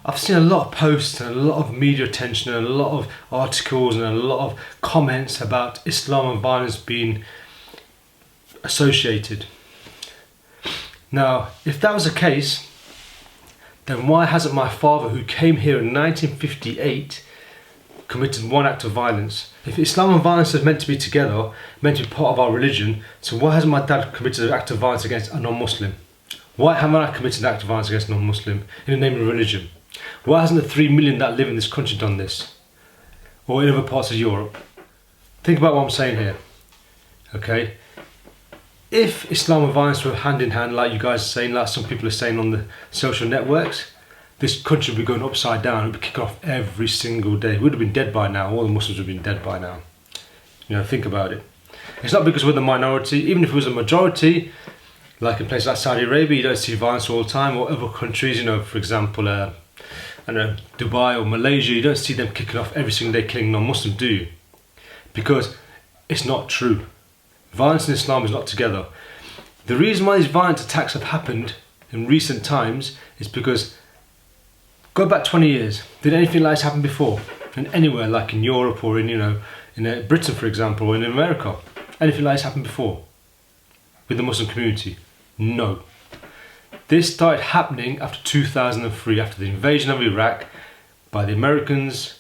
I've seen a lot of posts and a lot of media attention and a lot of articles and a lot of comments about Islam and violence being associated. Now, if that was the case, then why hasn't my father, who came here in 1958, committed one act of violence? If Islam and violence is meant to be together, meant to be part of our religion, so why hasn't my dad committed an act of violence against a non-Muslim? Why haven't I committed an act of violence against a non-Muslim in the name of religion? Why hasn't the 3 million that live in this country done this? Or in other parts of Europe? Think about what I'm saying here, okay? If Islam and violence were hand in hand, like you guys are saying, like some people are saying on the social networks, this country would be going upside down. It would be kicking off every single day. We would have been dead by now. All the Muslims would have been dead by now. You know, think about it. It's not because we're the minority. Even if it was a majority, like in places like Saudi Arabia, you don't see violence all the time, or other countries, you know, for example, I don't know, Dubai or Malaysia, you don't see them kicking off every single day killing non-Muslims, do you? Because it's not true. Violence and Islam is not together. The reason why these violent attacks have happened in recent times is because, go back 20 years, did anything like this happen before? And anywhere, like in Europe or in, you know, in Britain, for example, or in America, anything like this happened before with the Muslim community? No. This started happening after 2003, after the invasion of Iraq by the Americans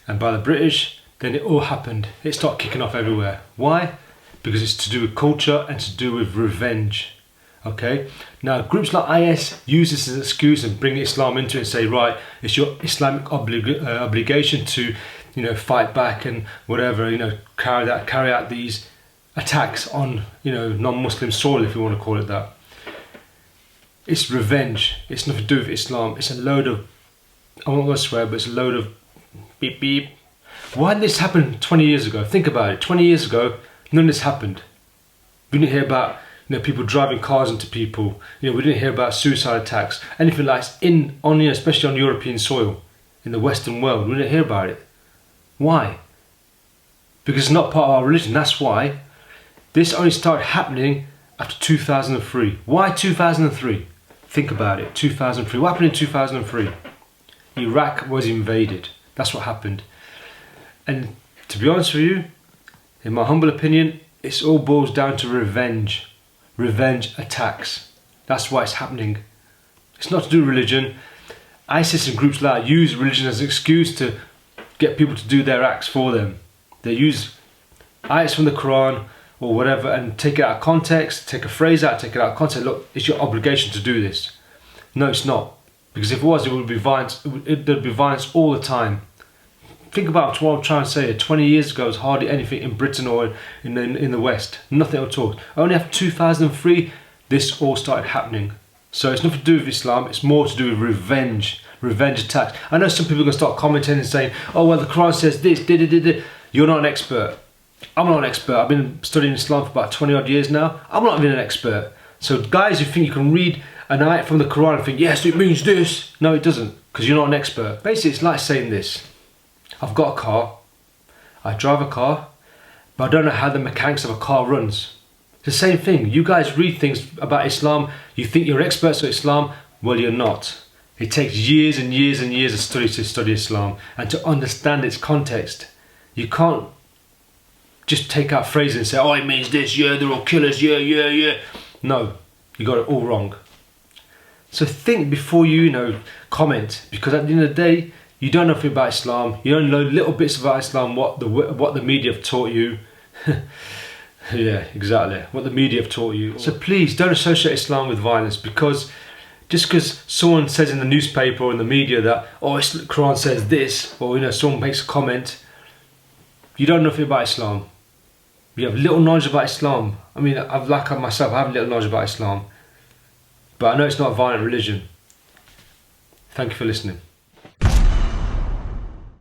and by the British. Then it all happened. It started kicking off everywhere. Why? Because it's to do with culture and to do with revenge. Okay? Now, groups like IS use this as an excuse and bring Islam into it and say, right, it's your Islamic obligation to, you know, fight back and whatever, you know, carry out these attacks on, you know, non-Muslim soil, if you want to call it that. It's revenge. It's nothing to do with Islam. It's a load of, I'm not going to swear, but it's a load of beep beep. Why did this happen 20 years ago? Think about it. 20 years ago, none of this happened. We didn't hear about, you know, people driving cars into people. You know, we didn't hear about suicide attacks, anything like this you know, especially on European soil, in the Western world. We didn't hear about it. Why? Because it's not part of our religion. That's why. This only started happening after 2003. Why 2003? Think about it. 2003. What happened in 2003? Iraq was invaded. That's what happened. And to be honest with you, in my humble opinion, it all boils down to revenge. Revenge attacks. That's why it's happening. It's not to do with religion. ISIS and groups like that use religion as an excuse to get people to do their acts for them. They use ayats from the Quran or whatever and take it out of context, take a phrase out, take it out of context. Look, it's your obligation to do this. No, it's not. Because if it was, it would be violence. There'd be violence all the time. Think about what I'm trying to say. 20 years ago, there was hardly anything in Britain or in the West. Nothing at all. Only after 2003, this all started happening. So it's nothing to do with Islam. It's more to do with revenge. Revenge attacks. I know some people are going to start commenting and saying, oh, well, the Quran says this, You're not an expert. I'm not an expert. I've been studying Islam for about 20 odd years now. I'm not even an expert. So guys who think you can read an ayat from the Quran and think, yes, it means this. No, it doesn't, because you're not an expert. Basically, it's like saying this. I've got a car, I drive a car, but I don't know how the mechanics of a car runs. It's the same thing. You guys read things about Islam, you think you're experts at Islam, well, you're not. It takes years and years and years of study to study Islam and to understand its context. You can't just take out phrases and say, oh, it means this, yeah, they're all killers, yeah. No, you got it all wrong. So think before you comment, because at the end of the day, you don't know anything about Islam. You only know little bits about Islam, what the media have taught you. Yeah, exactly. What the media have taught you. So please don't associate Islam with violence, because just because someone says in the newspaper or in the media that, oh, the Quran says this, or someone makes a comment, you don't know anything about Islam. You have little knowledge about Islam. I mean, like myself, I have little knowledge about Islam. But I know it's not a violent religion. Thank you for listening.